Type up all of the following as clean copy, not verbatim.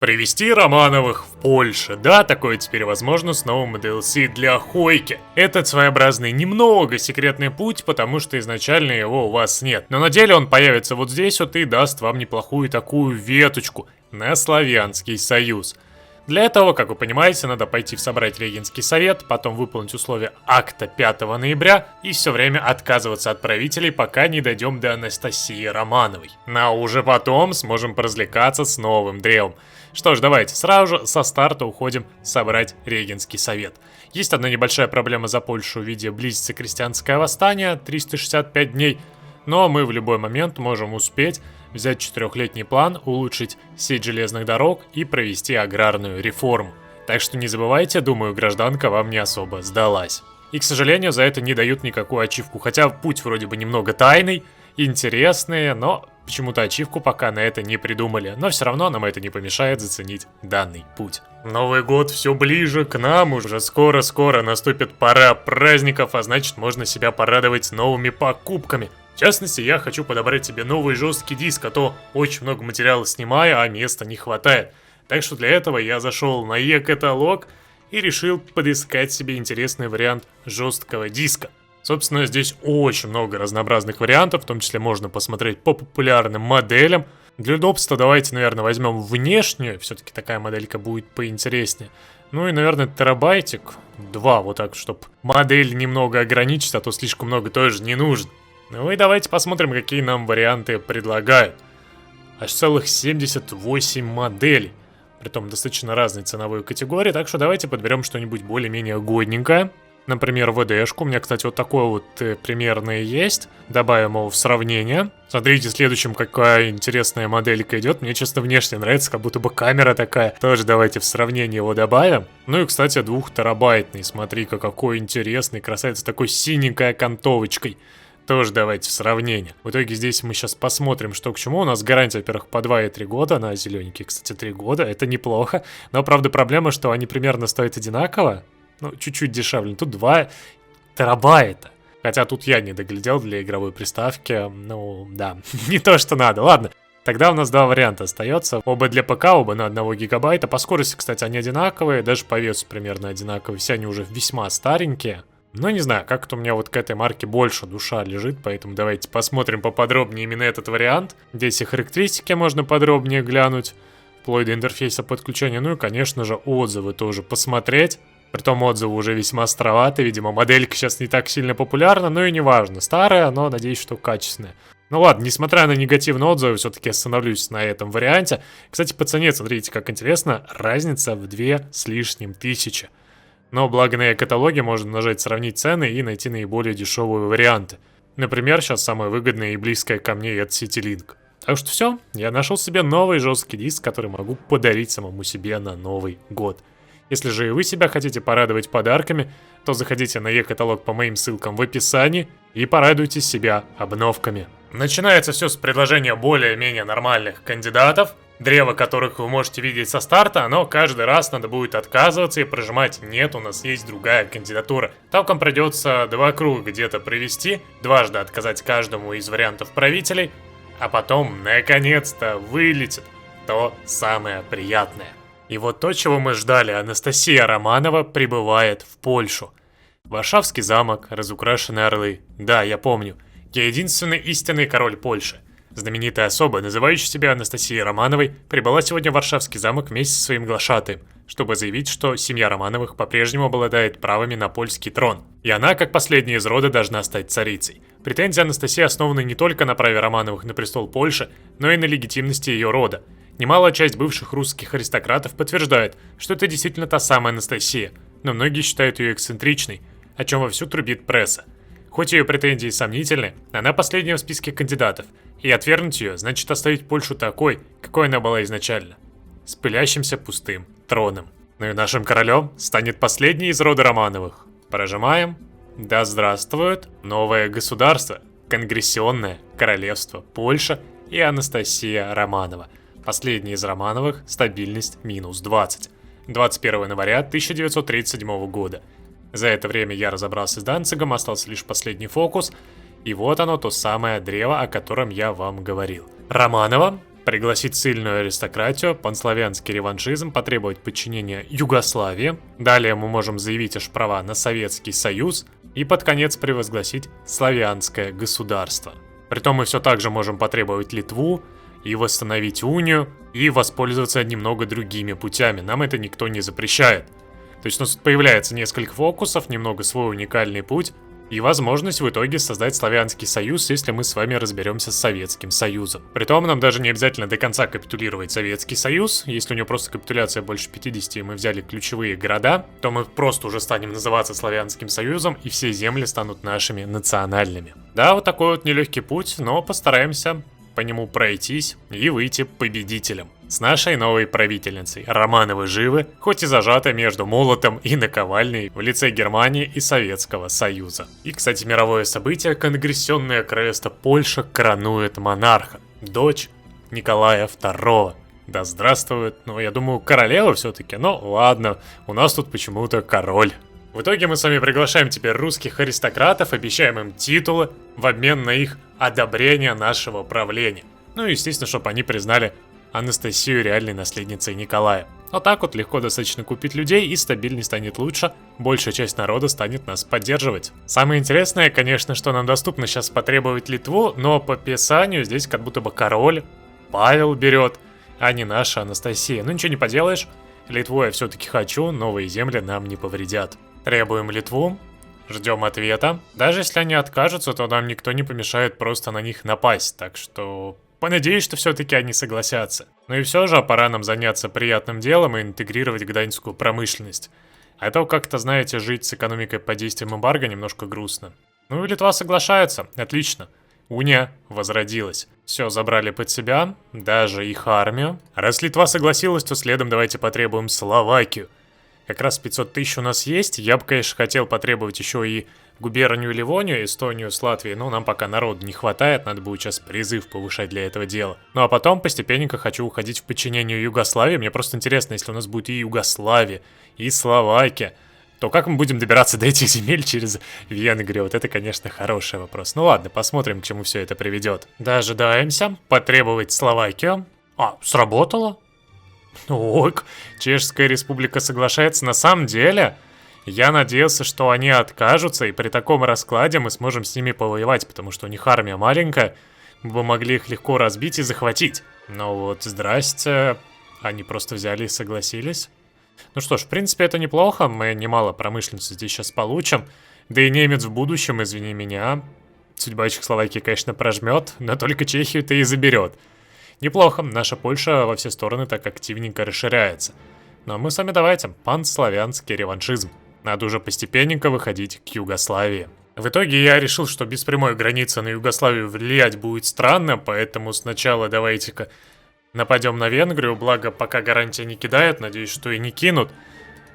Привезти Романовых в Польше. Да, такое теперь возможно с новым DLC для Хойки. Это своеобразный немного секретный путь, потому что изначально его у вас нет. Но на деле он появится вот здесь вот и даст вам неплохую такую веточку на Славянский Союз. Для этого, как вы понимаете, надо пойти в собрать Регенский совет, потом выполнить условия акта 5 ноября и все время отказываться от правителей, пока не дойдем до Анастасии Романовой. А уже потом сможем поразвлекаться с новым древом. Что ж, давайте сразу же со старта уходим собрать Регенский совет. Есть одна небольшая проблема за Польшу в виде близится крестьянское восстание, 365 дней. Но мы в любой момент можем успеть взять 4-летний план, улучшить сеть железных дорог и провести аграрную реформу. Так что не забывайте, думаю, гражданка вам не особо сдалась. И, к сожалению, за это не дают никакую ачивку, хотя путь вроде бы немного тайный, интересный, но почему-то ачивку пока на это не придумали. Но все равно нам это не помешает заценить данный путь. Новый год все ближе к нам, уже скоро-скоро наступит пора праздников, а значит можно себя порадовать новыми покупками. В частности, я хочу подобрать себе новый жесткий диск, а то очень много материала снимаю, а места не хватает. Так что для этого я зашел на e-каталог и решил подыскать себе интересный вариант жесткого диска. Собственно, здесь очень много разнообразных вариантов, в том числе можно посмотреть по популярным моделям. Для удобства давайте, наверное, возьмем внешнюю, все-таки такая моделька будет поинтереснее. Ну и, наверное, терабайтик, 2, вот так, чтобы модель немного ограничить, а то слишком много тоже не нужно. Ну и давайте посмотрим, какие нам варианты предлагают. Аж целых 78 моделей. Притом достаточно разной ценовой категории, так что давайте подберем что-нибудь более-менее годненькое. Например, ВДшку. У меня, кстати, вот такое вот примерное есть. Добавим его в сравнение. Смотрите, следующим какая интересная моделька идет. Мне, честно, внешне нравится, как будто бы камера такая. Тоже давайте в сравнение его добавим. Ну и, кстати, 2-терабайтный. Смотри-ка, какой интересный. Красавец, такой синенькой окантовочкой. Тоже давайте в сравнение. В итоге здесь мы сейчас посмотрим, что к чему. У нас гарантия, во-первых, по 2 и 3 года. На зелененькие, кстати, 3 года. Это неплохо. Но, правда, проблема, что они примерно стоят одинаково. Ну, чуть-чуть дешевле. Тут 2 терабайта. Хотя тут я не доглядел для игровой приставки. Ну, да, не то, что надо. Ладно. Тогда у нас 2 варианта остается. Оба для ПК, оба на 1 гигабайта. По скорости, кстати, они одинаковые. Даже по весу примерно одинаковые. Все они уже весьма старенькие. Но не знаю, как-то у меня вот к этой марке больше душа лежит, поэтому давайте посмотрим поподробнее именно этот вариант. Здесь и характеристики можно подробнее глянуть, вплоть до интерфейса подключения. Ну и, конечно же, отзывы тоже посмотреть. Притом отзывы уже весьма островаты, видимо, моделька сейчас не так сильно популярна, но и не важно. Старая, но надеюсь, что качественная. Ну ладно, несмотря на негативные отзывы, все-таки остановлюсь на этом варианте. Кстати, по цене, смотрите, как интересно, разница в 2 с лишним тысячи. Но благо на e-каталоге можно нажать «Сравнить цены» и найти наиболее дешевые варианты. Например, сейчас самое выгодное и близкое ко мне это CityLink. Так что все, я нашел себе новый жесткий диск, который могу подарить самому себе на Новый год. Если же и вы себя хотите порадовать подарками, то заходите на e-каталог по моим ссылкам в описании и порадуйте себя обновками. Начинается все с предложения более-менее нормальных кандидатов, древо которых вы можете видеть со старта, но каждый раз надо будет отказываться и прожимать «нет, у нас есть другая кандидатура». Толком придется 2 круга где-то провести, дважды отказать каждому из вариантов правителей, а потом, наконец-то, вылетит то самое приятное. И вот то, чего мы ждали, Анастасия Романова прибывает в Польшу. Варшавский замок, разукрашенные орлы. Да, я помню. Я единственный истинный король Польши. Знаменитая особа, называющая себя Анастасией Романовой, прибыла сегодня в Варшавский замок вместе со своим глашатаем, чтобы заявить, что семья Романовых по-прежнему обладает правами на польский трон. И она, как последняя из рода, должна стать царицей. Претензии Анастасии основаны не только на праве Романовых на престол Польши, но и на легитимности ее рода. Немалая часть бывших русских аристократов подтверждает, что это действительно та самая Анастасия, но многие считают ее эксцентричной, о чем вовсю трубит пресса. Хоть ее претензии сомнительны, она последняя в списке кандидатов, и отвергнуть ее значит оставить Польшу такой, какой она была изначально, с пылящимся пустым троном. Ну и нашим королем станет последний из рода Романовых. Прожимаем. Да здравствует новое государство, конгрессионное королевство Польша и Анастасия Романова. Последний из Романовых, стабильность минус 20. 21 января 1937 года. За это время я разобрался с Данцигом, остался лишь последний фокус. И вот оно, то самое древо, о котором я вам говорил. Романова пригласить сильную аристократию, панславянский реваншизм, потребовать подчинения Югославии. Далее мы можем заявить аж права на Советский Союз и под конец превозгласить славянское государство. Притом мы все так же можем потребовать Литву и восстановить унию, и воспользоваться немного другими путями. Нам это никто не запрещает. То есть у нас появляется несколько фокусов, немного свой уникальный путь, и возможность в итоге создать Славянский Союз, если мы с вами разберемся с Советским Союзом. Притом нам даже не обязательно до конца капитулировать Советский Союз. Если у него просто капитуляция больше 50, и мы взяли ключевые города, то мы просто уже станем называться Славянским Союзом, и все земли станут нашими национальными. Да, вот такой вот нелегкий путь, но постараемся по нему пройтись и выйти победителем. С нашей новой правительницей. Романовы живы, хоть и зажаты между молотом и наковальней в лице Германии и Советского Союза. И, кстати, мировое событие: Конгрессионное королевство Польша коронует монарха, дочь Николая II. Да здравствует, я думаю, королева все-таки, но ладно, у нас тут почему-то король. В итоге мы с вами приглашаем теперь русских аристократов, обещаем им титулы в обмен на их одобрение нашего правления. Ну и естественно, чтобы они признали Анастасию реальной наследницей Николая. Вот так вот легко достаточно купить людей, и стабильность станет лучше, большая часть народа станет нас поддерживать. Самое интересное, конечно, что нам доступно сейчас потребовать Литву, но по описанию здесь как будто бы король Павел берет, а не наша Анастасия. Ну ничего не поделаешь, Литву я все-таки хочу, новые земли нам не повредят. Требуем Литву, ждем ответа. Даже если они откажутся, то нам никто не помешает просто на них напасть, так что понадеюсь, что все-таки они согласятся. Ну и все же, пора нам заняться приятным делом и интегрировать гданьскую промышленность. А то как-то, знаете, жить с экономикой под действием эмбарго немножко грустно. Ну и Литва соглашается, отлично. Уния возродилась. Все забрали под себя, даже их армию. Раз Литва согласилась, то следом давайте потребуем Словакию. Как раз 500 тысяч у нас есть. Я бы, конечно, хотел потребовать еще и губернию Ливонию, Эстонию с Латвией, но нам пока народу не хватает, надо будет сейчас призыв повышать для этого дела. Ну а потом постепенненько хочу уходить в подчинение Югославии. Мне просто интересно, если у нас будет и Югославия, и Словакия, то как мы будем добираться до этих земель через Венгрию? Вот это, конечно, хороший вопрос. Ну ладно, посмотрим, к чему все это приведет. Дожидаемся. Потребовать Словакию. Сработало? Ой, Чешская Республика соглашается. На самом деле, я надеялся, что они откажутся, и при таком раскладе мы сможем с ними повоевать, потому что у них армия маленькая, мы бы могли их легко разбить и захватить. Но вот, здрасте, они просто взяли и согласились. Ну что ж, в принципе, это неплохо, мы немало промышленности здесь сейчас получим. Да и немец в будущем, извини меня, судьба Чехословакии, конечно, прожмет, но только Чехию-то и заберет. Неплохо, наша Польша во все стороны так активненько расширяется. Но мы с вами давайте, панславянский реваншизм. Надо уже постепенненько выходить к Югославии. В итоге я решил, что без прямой границы на Югославию влиять будет странно, поэтому сначала давайте-ка нападем на Венгрию, благо пока гарантия не кидает, надеюсь, что и не кинут.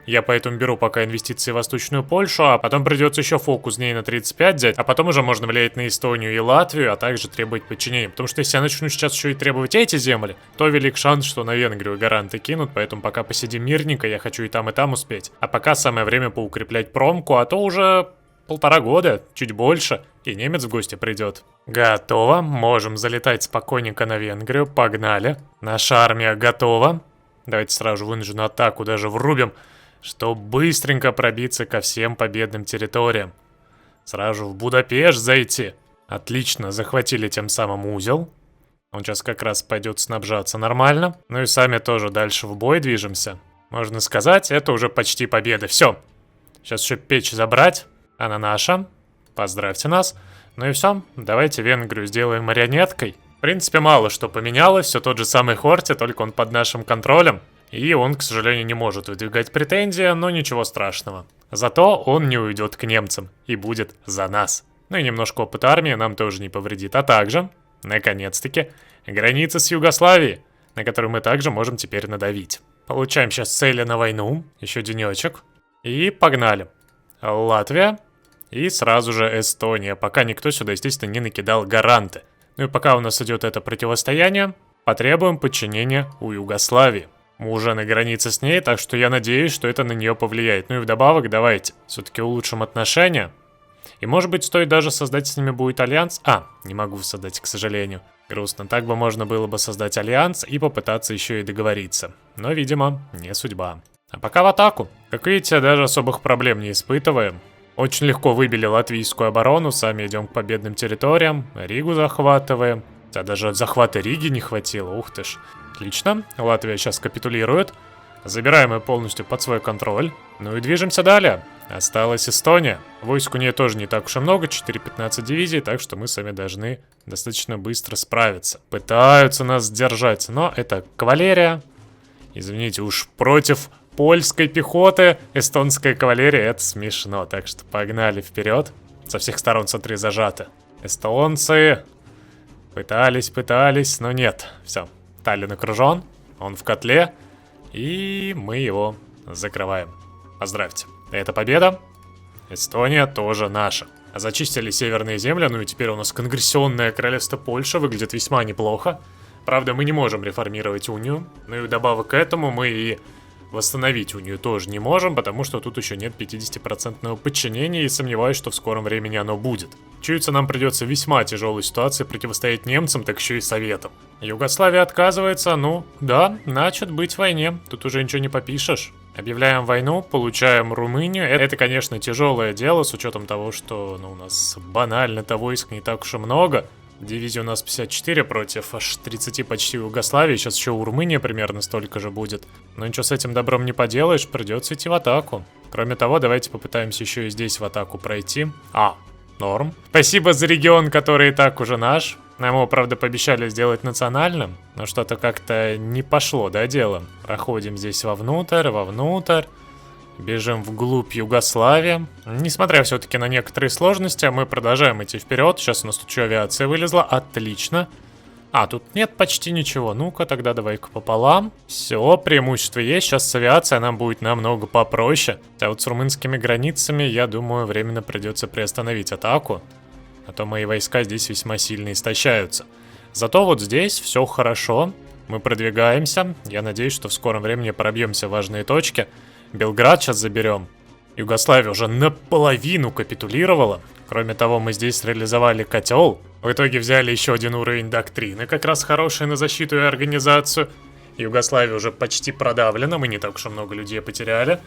Я поэтому беру пока инвестиции в Восточную Польшу, а потом придется еще фокус дней на 35 взять, а потом уже можно влиять на Эстонию и Латвию, а также требовать подчинения. Потому что если я начну сейчас еще и требовать эти земли, то велик шанс, что на Венгрию гаранты кинут, поэтому пока посидим мирненько, я хочу и там успеть. А пока самое время поукреплять промку, а то уже 1,5 года, чуть больше, и немец в гости придет. Готово, можем залетать спокойненько на Венгрию, погнали. Наша армия готова. Давайте сразу вынужденную атаку даже врубим, чтобы быстренько пробиться ко всем победным территориям. Сразу в Будапешт зайти. Отлично, захватили тем самым узел. Он сейчас как раз пойдет снабжаться нормально. Ну и сами тоже дальше в бой движемся. Можно сказать, это уже почти победа. Все. Сейчас еще печь забрать. Она наша. Поздравьте нас. Ну и все. Давайте Венгрию сделаем марионеткой. В принципе, мало что поменялось. Все тот же самый Хорти, только он под нашим контролем. И он, к сожалению, не может выдвигать претензии, но ничего страшного. Зато он не уйдет к немцам и будет за нас. Ну и немножко опыта армии нам тоже не повредит. А также, наконец-таки, граница с Югославией, на которую мы также можем теперь надавить. Получаем сейчас цели на войну. Еще денечек. И погнали. Латвия. И сразу же Эстония. Пока никто сюда, естественно, не накидал гаранты. Ну и пока у нас идет это противостояние, потребуем подчинения у Югославии. Мы уже на границе с ней, так что я надеюсь, что это на нее повлияет. Ну и вдобавок давайте все-таки улучшим отношения. И может быть стоит даже создать с ними будет альянс. Не могу создать, к сожалению. Грустно. Так бы можно было бы создать альянс и попытаться еще и договориться. Но, видимо, не судьба. А пока в атаку. Как видите, даже особых проблем не испытываем. Очень легко выбили латвийскую оборону, сами идем к победным территориям, Ригу захватываем. А даже захвата Риги не хватило, ух ты ж. Отлично, Латвия сейчас капитулирует. Забираем ее полностью под свой контроль. Ну и движемся далее. Осталась Эстония. Войск у нее тоже не так уж и много, 4-15 дивизий, так что мы сами должны достаточно быстро справиться. Пытаются нас сдержать, но это кавалерия. Извините, уж против польской пехоты эстонская кавалерия, это смешно. Так что погнали вперед. Со всех сторон, смотри, зажаты. Эстонцы пытались, но нет. Все, Таллин окружен, он в котле. И мы его закрываем. Поздравьте. Это победа. Эстония тоже наша. Зачистили северные земли, ну и теперь у нас конгрессионное королевство Польша выглядит весьма неплохо. Правда, мы не можем реформировать унию. Ну и вдобавок к этому мы и восстановить унию тоже не можем, потому что тут еще нет 50% подчинения, и сомневаюсь, что в скором времени оно будет. Чуется, нам придется в весьма тяжелой ситуации противостоять немцам, так еще и советам. Югославия отказывается, ну да, значит быть в войне, тут уже ничего не попишешь. Объявляем войну, получаем Румынию. Это, конечно, тяжелое дело, с учетом того, что у нас банально-то войск не так уж и много. Дивизия у нас 54 против аж 30 почти Югославии. Сейчас еще у Румынии примерно столько же будет. Но ничего с этим добром не поделаешь, придется идти в атаку. Кроме того, давайте попытаемся еще и здесь в атаку пройти. Норм. Спасибо за регион, который и так уже наш. Нам его, правда, пообещали сделать национальным, но что-то как-то не пошло, да, дело. Проходим здесь вовнутрь. Бежим вглубь Югославии. Несмотря все-таки на некоторые сложности, мы продолжаем идти вперед. Сейчас у нас тут еще авиация вылезла. Отлично. Тут нет почти ничего. Ну-ка, тогда давай-ка пополам. Все, преимущество есть. Сейчас с авиацией нам будет намного попроще. А вот с румынскими границами, я думаю, временно придется приостановить атаку. А то мои войска здесь весьма сильно истощаются. Зато вот здесь все хорошо. Мы продвигаемся. Я надеюсь, что в скором времени пробьемся в важные точки. Белград сейчас заберем. Югославия уже наполовину капитулировала. Кроме того, мы здесь реализовали котел. В итоге взяли еще один уровень доктрины, как раз хороший на защиту и организацию. Югославия уже почти продавлена, мы не так уж и много людей потеряли.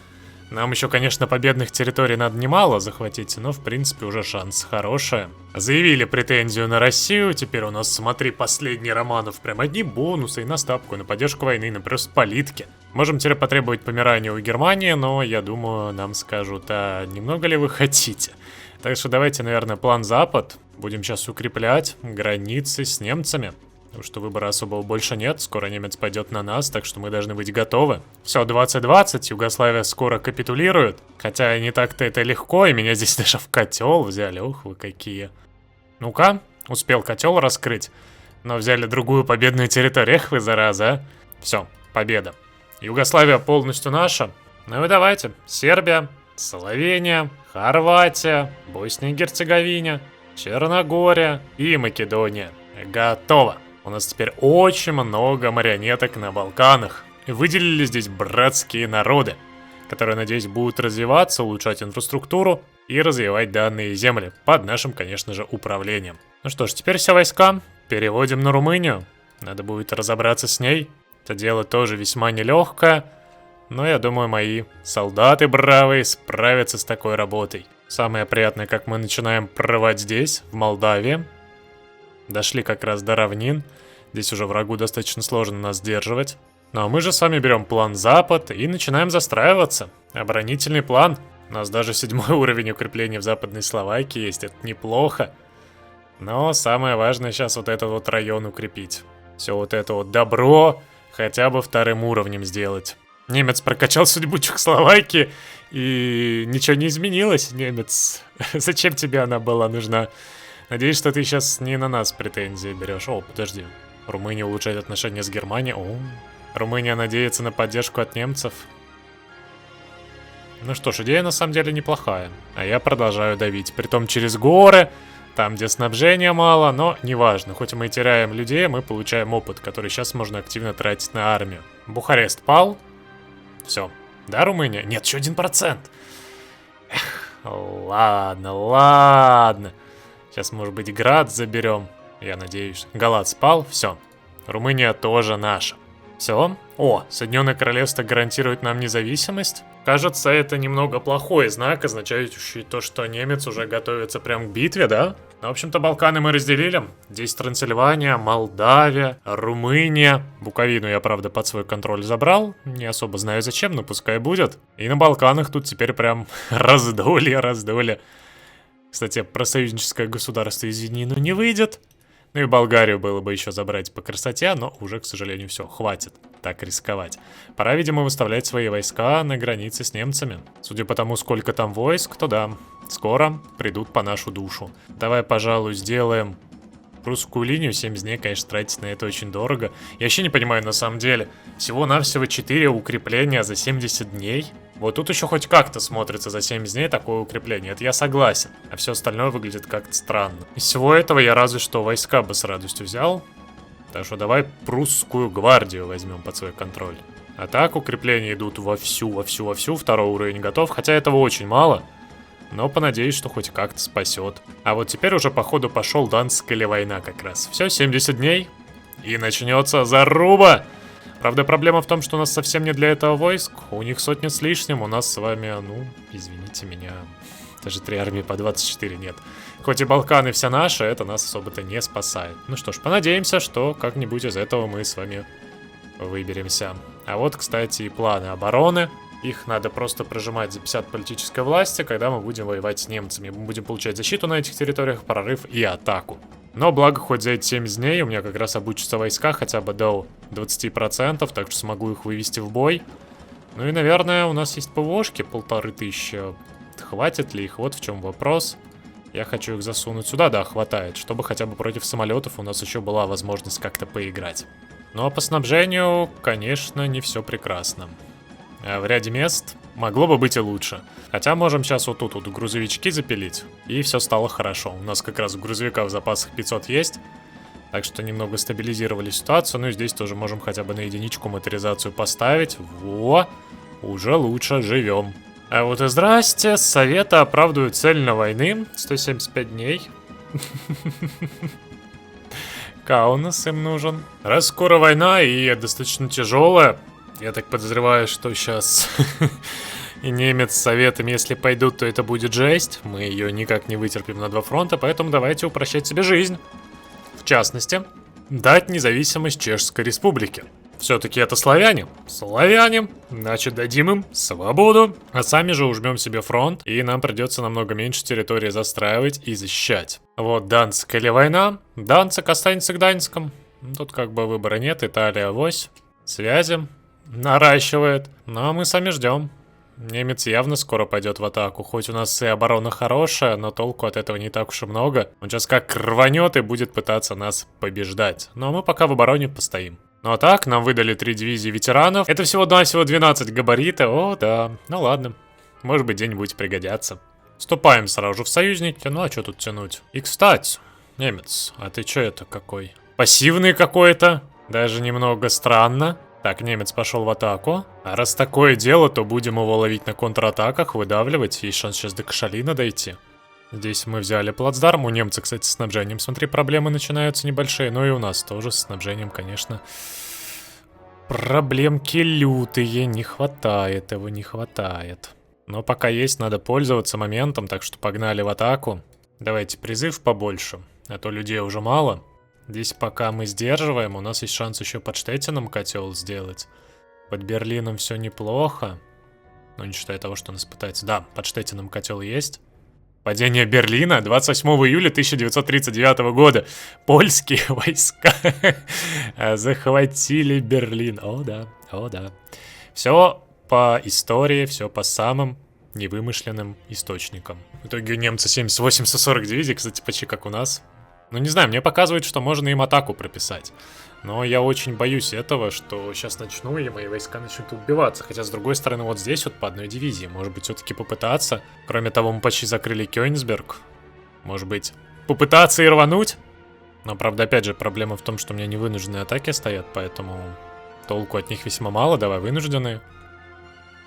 Нам еще, конечно, победных территорий надо немало захватить, но, в принципе, уже шанс хороший. Заявили претензию на Россию, теперь у нас, смотри, последний Романов, прям одни бонусы и на ставку, на поддержку войны, на плюс политики. Можем теперь потребовать помирания у Германии, но, я думаю, нам скажут, немного ли вы хотите? Так что давайте, наверное, план Запад. Будем сейчас укреплять границы с немцами. Потому что выбора особого больше нет, скоро немец пойдет на нас, так что мы должны быть готовы. Все, 2020, Югославия скоро капитулирует. Хотя не так-то это легко, и меня здесь даже в котел взяли. Ух вы какие. Ну-ка, успел котел раскрыть, но взяли другую победную территорию. Эх вы, зараза, Все, победа. Югославия полностью наша. Ну и давайте, Сербия, Словения, Хорватия, Босния и Герцеговина, Черногория и Македония. Готово. У нас теперь очень много марионеток на Балканах. Выделили здесь братские народы, которые, надеюсь, будут развиваться, улучшать инфраструктуру и развивать данные земли под нашим, конечно же, управлением. Ну что ж, теперь все войска переводим на Румынию. Надо будет разобраться с ней. Это дело тоже весьма нелегкое, но я думаю, мои солдаты бравые справятся с такой работой. Самое приятное, как мы начинаем прорывать здесь, в Молдавии. Дошли как раз до равнин. Здесь уже врагу достаточно сложно нас сдерживать. Ну а мы же с вами берем план Запад и начинаем застраиваться. Оборонительный план. У нас даже 7-й уровень укрепления в Западной Словакии есть. Это неплохо. Но самое важное сейчас вот этот вот район укрепить. Все вот это вот добро хотя бы 2-м уровнем сделать. Немец прокачал судьбу Чехословакии, и ничего не изменилось. Немец, зачем тебе она была нужна? Надеюсь, что ты сейчас не на нас претензии берешь. Подожди. Румыния улучшает отношения с Германией. Румыния надеется на поддержку от немцев. Ну что ж, идея на самом деле неплохая. А я продолжаю давить. Притом через горы, там, где снабжения мало, но неважно. Хоть мы и теряем людей, мы получаем опыт, который сейчас можно активно тратить на армию. Бухарест пал. Все. Да, Румыния? Нет, еще 1%. Ладно. Сейчас, может быть, Град заберем. Я надеюсь. Галат спал, все. Румыния тоже наша. Все. О, Соединенное Королевство гарантирует нам независимость. Кажется, это немного плохой знак, означающий то, что немец уже готовится прям к битве, да? Ну, в общем-то, Балканы мы разделили. Здесь Трансильвания, Молдавия, Румыния. Буковину я, правда, под свой контроль забрал. Не особо знаю зачем, но пускай будет. И на Балканах тут теперь прям раздолье. Кстати, про союзническое государство, извини, но не выйдет. Ну и Болгарию было бы еще забрать по красоте, но уже, к сожалению, все, хватит так рисковать. Пора, видимо, выставлять свои войска на границе с немцами. Судя по тому, сколько там войск, то да, скоро придут по нашу душу. Давай, пожалуй, сделаем прусскую линию. 70 дней, конечно, тратить на это очень дорого. Я вообще не понимаю, на самом деле, всего-навсего 4 укрепления за 70 дней. Вот тут еще хоть как-то смотрится за 70 дней такое укрепление, это я согласен. А все остальное выглядит как-то странно. Из всего этого я разве что войска бы с радостью взял. Так что давай прусскую гвардию возьмем под свой контроль. А так укрепления идут вовсю. Второй уровень готов, хотя этого очень мало. Но понадеюсь, что хоть как-то спасет. А вот теперь уже походу пошел Данская ли война как раз. Все, 70 дней. И начнется заруба. Правда, проблема в том, что у нас совсем не для этого войск. У них сотни с лишним, у нас с вами, ну, извините меня, даже 3 армии по 24 нет. Хоть и Балканы все наши, это нас особо-то не спасает. Ну что ж, понадеемся, что как-нибудь из этого мы с вами выберемся. А вот, кстати, и планы обороны. Их надо просто прожимать за 50 политической власти, когда мы будем воевать с немцами. Мы будем получать защиту на этих территориях, прорыв и атаку. Но благо, хоть за эти 70 дней у меня как раз обучатся войска хотя бы до 20%, так что смогу их вывести в бой. Ну и, наверное, у нас есть ПВОшки 1500. Хватит ли их? Вот в чем вопрос. Я хочу их засунуть сюда, да, хватает, чтобы хотя бы против самолетов у нас еще была возможность как-то поиграть. Ну а по снабжению, конечно, не все прекрасно. В ряде мест могло бы быть и лучше. Хотя можем сейчас вот тут вот грузовички запилить, и все стало хорошо. У нас как раз в грузовиках в запасах 500 есть, так что немного стабилизировали ситуацию. Ну и здесь тоже можем хотя бы на единичку моторизацию поставить. Во, уже лучше живем. А вот и здрасте, Советы оправдывают цель на войны. 175 дней. Каунас им нужен. Раз скоро война и достаточно тяжелая, я так подозреваю, что сейчас и немец с Советами, если пойдут, то это будет жесть. Мы ее никак не вытерпим на 2 фронта, поэтому давайте упрощать себе жизнь. В частности, дать независимость Чешской Республике. Все-таки это славяне. Славяне, значит дадим им свободу. А сами же ужмем себе фронт, и нам придется намного меньше территории застраивать и защищать. Вот Данцик или война. Данцик останется Гданьском. Тут как бы выбора нет, Италия авось. Связи наращивает. Ну а мы сами ждем. Немец явно скоро пойдет в атаку. Хоть у нас и оборона хорошая, но толку от этого не так уж и много. Он сейчас как рванет и будет пытаться нас побеждать. Ну а мы пока в обороне постоим. Ну а так, нам выдали 3 дивизии ветеранов. Это всего-навсего 12 габарита. О, да. Ну ладно. Может быть, где-нибудь пригодятся. Вступаем сразу же в союзники. Ну а что тут тянуть? И кстати, немец, а ты что это какой? Пассивный какой-то. Даже немного странно. Так, немец пошел в атаку. А раз такое дело, то будем его ловить на контратаках, выдавливать. Есть шанс сейчас до Кашалина дойти. Здесь мы взяли плацдарм. У немца, кстати, с снабжением, смотри, проблемы начинаются небольшие. Но и у нас тоже с снабжением, конечно. Проблемки лютые. Не хватает его, не хватает. Но пока есть, надо пользоваться моментом, так что погнали в атаку. Давайте призыв побольше, а то людей уже мало. Здесь пока мы сдерживаем, у нас есть шанс еще под Штеттином котел сделать. Под Берлином все неплохо. Ну, не считая того, что нас пытается. Да, под Штеттином котел есть. Падение Берлина 28 июля 1939 года. Польские войска захватили Берлин. О да, о да. Все по истории, все по самым невымышленным источникам. В итоге у немца 78-140 дивизий, кстати, почти как у нас. Ну, не знаю, мне показывает, что можно им атаку прописать. Но я очень боюсь этого, что сейчас начну, и мои войска начнут убиваться. Хотя, с другой стороны, вот здесь вот по одной дивизии. Может быть, все-таки попытаться. Кроме того, мы почти закрыли Кёнигсберг. Может быть, попытаться и рвануть? Но, правда, опять же, проблема в том, что у меня невынужденные атаки стоят, поэтому толку от них весьма мало. Давай, вынужденные.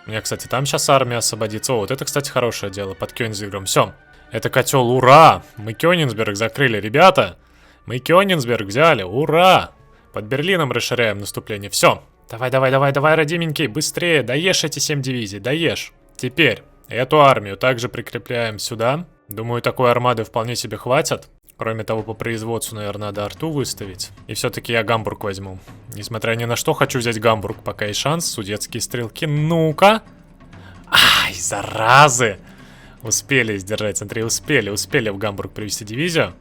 У меня, кстати, там сейчас армия освободится. О, вот это, кстати, хорошее дело под Кёнигсбергом. Все. Это котел, ура! Мы Кёнигсберг закрыли, ребята. Мы Кёнигсберг взяли, ура! Под Берлином расширяем наступление, все. Давай, давай, давай, давай, родименький, быстрее, доешь эти 7 дивизий, доешь. Теперь эту армию также прикрепляем сюда. Думаю, такой армады вполне себе хватит. Кроме того, по производству, наверное, надо арту выставить. И все-таки я Гамбург возьму. Несмотря ни на что, хочу взять Гамбург, пока есть шанс. Судетские стрелки, ну-ка. Ай, заразы! Успели сдержать, смотри, успели в Гамбург привести дивизию.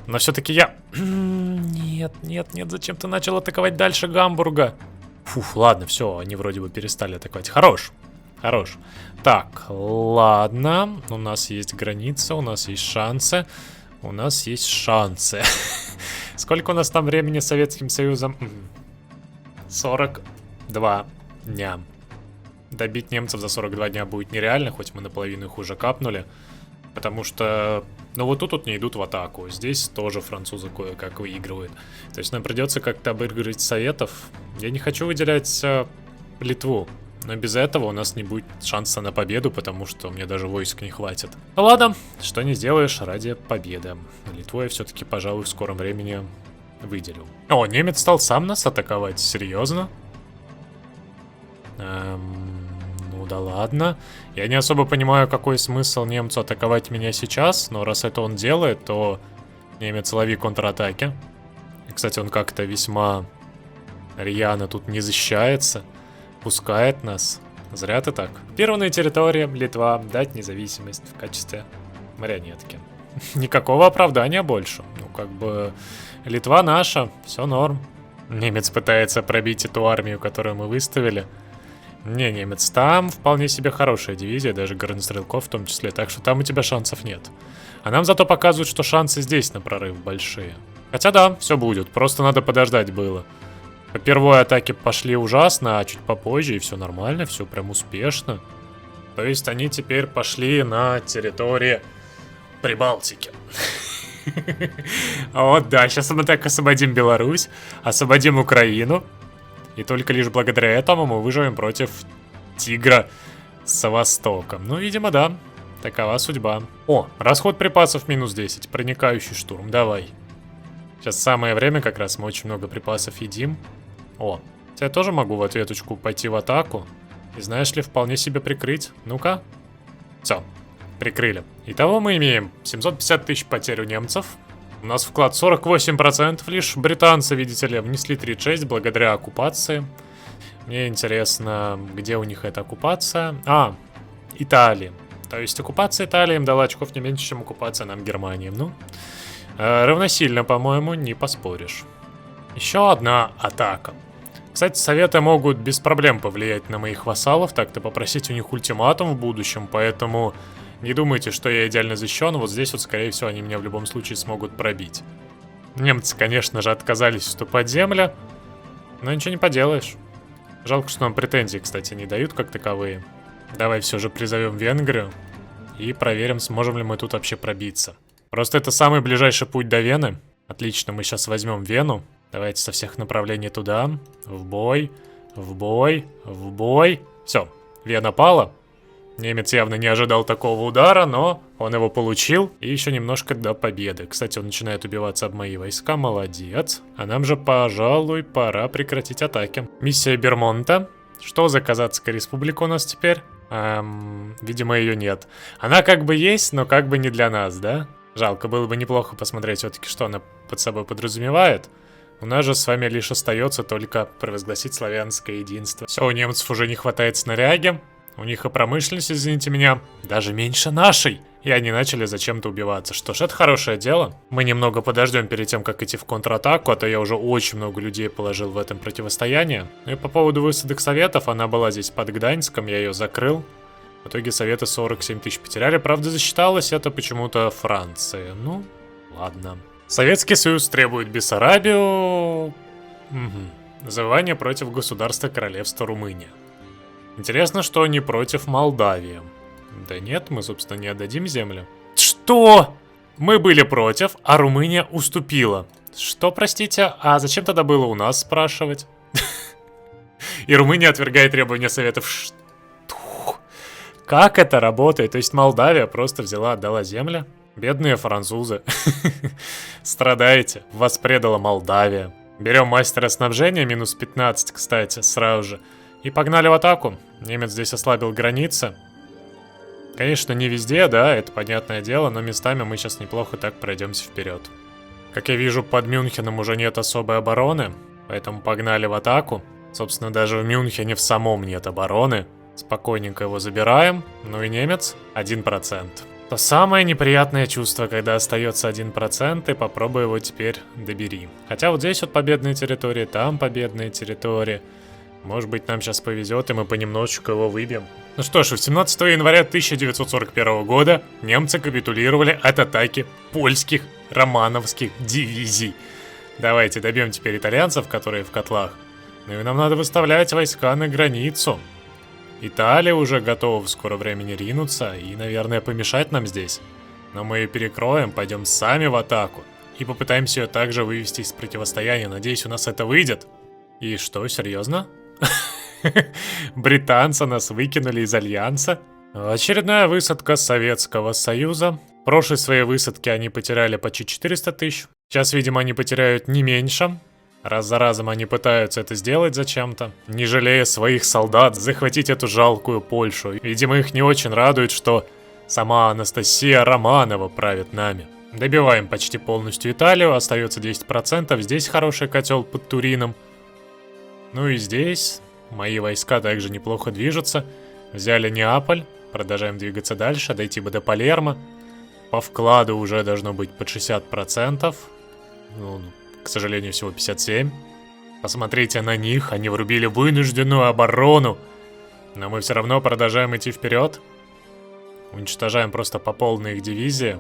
Но все-таки я... Нет, нет, нет, зачем ты начал атаковать дальше Гамбурга? Фух, ладно, все, они вроде бы перестали атаковать. Хорош, хорош. Так, ладно, у нас есть граница, у нас есть шансы. У нас есть шансы. Сколько у нас там времени с Советским Союзом? 42 дня. Добить немцев за 42 дня будет нереально, хоть мы наполовину их уже капнули. Потому что, ну вот тут не идут в атаку. Здесь тоже французы кое-как выигрывают. То есть нам придется как-то обыгрывать Советов. Я не хочу выделять Литву. Но без этого у нас не будет шанса на победу, потому что мне даже войск не хватит. Ну ладно, что не сделаешь ради победы. Литву я все-таки, пожалуй, в скором времени выделю. О, немец стал сам нас атаковать, серьезно? Ну да ладно. Я не особо понимаю, какой смысл немцу атаковать меня сейчас, но раз это он делает, то немец лови контратаки. И, кстати, он как-то весьма рьяно тут не защищается. Пускает нас. Зря ты так. Первая территория, Литва, дать независимость в качестве марионетки. Никакого оправдания больше. Ну, как бы, Литва наша, все норм. Немец пытается пробить эту армию, которую мы выставили. Не, немец, там вполне себе хорошая дивизия, даже горнострелков в том числе, так что там у тебя шансов нет. А нам зато показывают, что шансы здесь на прорыв большие. Хотя да, все будет, просто надо подождать было. По первой атаке пошли ужасно, а чуть попозже и все нормально, все прям успешно. То есть они теперь пошли на территории Прибалтики. Вот да, сейчас мы так освободим Беларусь, освободим Украину. И только лишь благодаря этому мы выживем против Тигра с Востоком. Ну, видимо, да, такова судьба. О, расход припасов минус 10, проникающий штурм, давай. Сейчас самое время, как раз мы очень много припасов едим. О, я тоже могу в ответочку пойти в атаку. И знаешь ли, вполне себе прикрыть. Ну-ка. Все, прикрыли. Итого мы имеем 750 тысяч потерь у немцев. У нас вклад 48%, лишь британцы, видите ли, внесли 36 благодаря оккупации. Мне интересно, где у них эта оккупация. А, Италия. То есть оккупация Италии им дала очков не меньше, чем оккупация нам Германии. Ну, равносильно, по-моему, не поспоришь. Еще одна атака. Кстати, советы могут без проблем повлиять на моих вассалов, так-то попросить у них ультиматум в будущем, поэтому не думайте, что я идеально защищен, вот здесь вот, скорее всего, они меня в любом случае смогут пробить. Немцы, конечно же, отказались вступать в землю, но ничего не поделаешь. Жалко, что нам претензии, кстати, не дают как таковые. Давай все же призовем Венгрию и проверим, сможем ли мы тут вообще пробиться. Просто это самый ближайший путь до Вены. Отлично, мы сейчас возьмем Вену. Давайте со всех направлений туда. В бой, в бой, в бой. Все, Вена пала. Немец явно не ожидал такого удара, но он его получил. И еще немножко до победы. Кстати, он начинает убиваться об мои войска. Молодец. А нам же, пожалуй, пора прекратить атаки. Миссия Бермонта. Что за Казацкая республика у нас теперь? Видимо, ее нет. Она как бы есть, но как бы не для нас, да? Жалко, было бы неплохо посмотреть все-таки, что она под собой подразумевает. У нас же с вами лишь остается только провозгласить славянское единство. Все, у немцев уже не хватает снаряги. У них и промышленность, извините меня, даже меньше нашей. И они начали зачем-то убиваться. Что ж, это хорошее дело. Мы немного подождем перед тем, как идти в контратаку, а то я уже очень много людей положил в этом противостоянии. Ну и по поводу высадок советов, она была здесь под Гданьском, я ее закрыл. В итоге советы 47 тысяч потеряли. Правда, засчиталось это почему-то Франции. Ну, ладно. Советский Союз требует Бессарабию... Завоевание против государства Королевства Румыния. Интересно, что не против Молдавии. Да нет, мы, собственно, не отдадим землю. Что? Мы были против, а Румыния уступила. Что, простите? А зачем тогда было у нас спрашивать? И Румыния отвергает требования Советов. Как это работает? То есть Молдавия просто взяла, отдала землю? Бедные французы. Страдаете. Вас предала Молдавия. Берем мастера снабжения, минус 15, кстати, сразу же. И погнали в атаку. Немец здесь ослабил границы. Конечно, не везде, да, это понятное дело, но местами мы сейчас неплохо так пройдемся вперед. Как я вижу, под Мюнхеном уже нет особой обороны, поэтому погнали в атаку. Собственно, даже в Мюнхене в самом нет обороны. Спокойненько его забираем. Ну и немец 1%. То самое неприятное чувство, когда остается 1%, и попробуй его теперь добери. Хотя вот здесь вот победные территории, там победные территории. Может быть, нам сейчас повезет, и мы понемножечку его выбьем. Ну что ж, 17 января 1941 года немцы капитулировали от атаки польских романовских дивизий. Давайте добьем теперь итальянцев, которые в котлах. Ну и нам надо выставлять войска на границу. Италия уже готова в скором времени ринуться и, наверное, помешать нам здесь. Но мы ее перекроем, пойдем сами в атаку и попытаемся ее также вывести из противостояния. Надеюсь, у нас это выйдет. И что, серьезно? Британцы нас выкинули из Альянса? Очередная высадка Советского Союза. В прошлой своей высадке они потеряли почти 400 тысяч. Сейчас, видимо, они потеряют не меньше. Раз за разом они пытаются это сделать зачем-то, не жалея своих солдат, захватить эту жалкую Польшу. Видимо, их не очень радует, что сама Анастасия Романова правит нами. Добиваем почти полностью Италию, остается 10%. Здесь хороший котел под Турином. Ну и здесь мои войска также неплохо движутся. Взяли Неаполь, продолжаем двигаться дальше, дойти бы до Палермо. По вкладу уже должно быть под 60%. Ну, к сожалению, всего 57. Посмотрите на них, они врубили вынужденную оборону. Но мы все равно продолжаем идти вперед. Уничтожаем просто по полной их дивизии.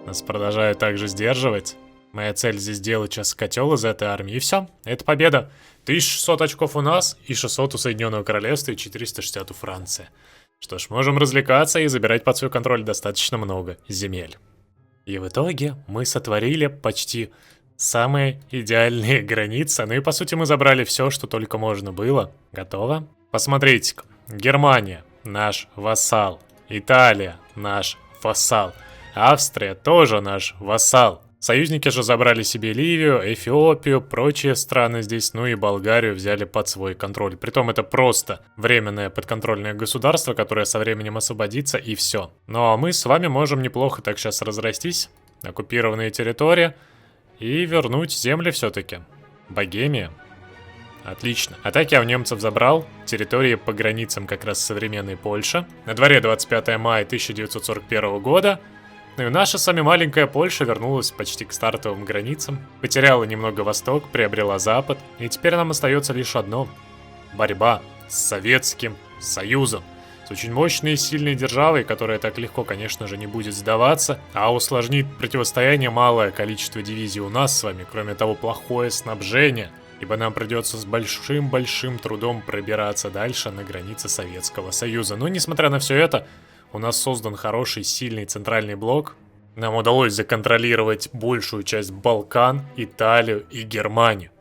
Нас продолжают также сдерживать. Моя цель здесь сделать сейчас котел из этой армии. И все, это победа. 1600 очков у нас, и 600 у Соединенного Королевства, и 460 у Франции. Что ж, можем развлекаться и забирать под свой контроль достаточно много земель. И в итоге мы сотворили почти самые идеальные границы. Ну и по сути мы забрали все, что только можно было. Готово? Посмотрите-ка. Германия наш вассал. Италия наш вассал. Австрия тоже наш вассал. Союзники же забрали себе Ливию, Эфиопию, прочие страны здесь, ну и Болгарию взяли под свой контроль. Притом это просто временное подконтрольное государство, которое со временем освободится, и все. Ну а мы с вами можем неплохо так сейчас разрастись. Оккупированные территории. И вернуть земли все-таки. Богемия. Отлично. Атаки я у немцев забрал. Территории по границам как раз современной Польши. На дворе 25 мая 1941 года. Ну и наша с вами маленькая Польша вернулась почти к стартовым границам. Потеряла немного восток, приобрела запад. И теперь нам остается лишь одно. Борьба с Советским Союзом. С очень мощной и сильной державой, которая так легко, конечно же, не будет сдаваться, а усложнит противостояние малое количество дивизий у нас с вами, кроме того, плохое снабжение, ибо нам придется с большим-большим трудом пробираться дальше на границы Советского Союза. Но, несмотря на все это, у нас создан хороший, сильный центральный блок. Нам удалось законтролировать большую часть Балкан, Италию и Германию.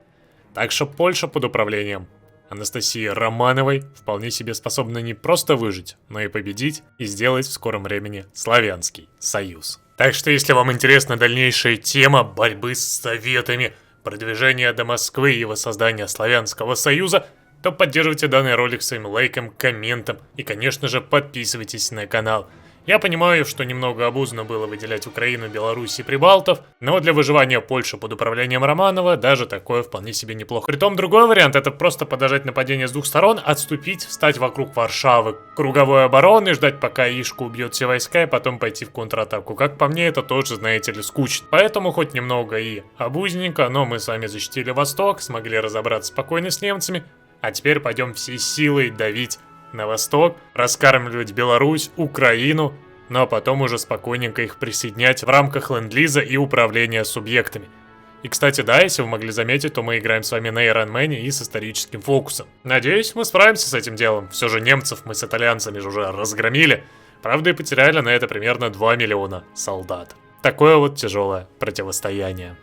Так что Польша под управлением Анастасии Романовой вполне себе способна не просто выжить, но и победить и сделать в скором времени Славянский Союз. Так что если вам интересна дальнейшая тема борьбы с Советами, продвижения до Москвы и воссоздания Славянского Союза, то поддерживайте данный ролик своим лайком, комментом и, конечно же, подписывайтесь на канал. Я понимаю, что немного обузно было выделять Украину, Беларусь и Прибалтов, но для выживания Польши под управлением Романова даже такое вполне себе неплохо. Притом другой вариант — это просто подождать нападение с двух сторон, отступить, встать вокруг Варшавы круговой обороны, ждать пока Ишка убьет все войска и потом пойти в контратаку. Как по мне, это тоже, знаете ли, скучно. Поэтому хоть немного и обузненько, но мы с вами защитили Восток, смогли разобраться спокойно с немцами, а теперь пойдем всей силой давить на восток, раскармливать Беларусь, Украину, ну а потом уже спокойненько их присоединять в рамках ленд-лиза и управления субъектами. И, кстати, да, если вы могли заметить, то мы играем с вами на Ironman и с историческим фокусом. Надеюсь, мы справимся с этим делом. Все же немцев мы с итальянцами же уже разгромили. Правда, и потеряли на это примерно 2 миллиона солдат. Такое вот тяжелое противостояние.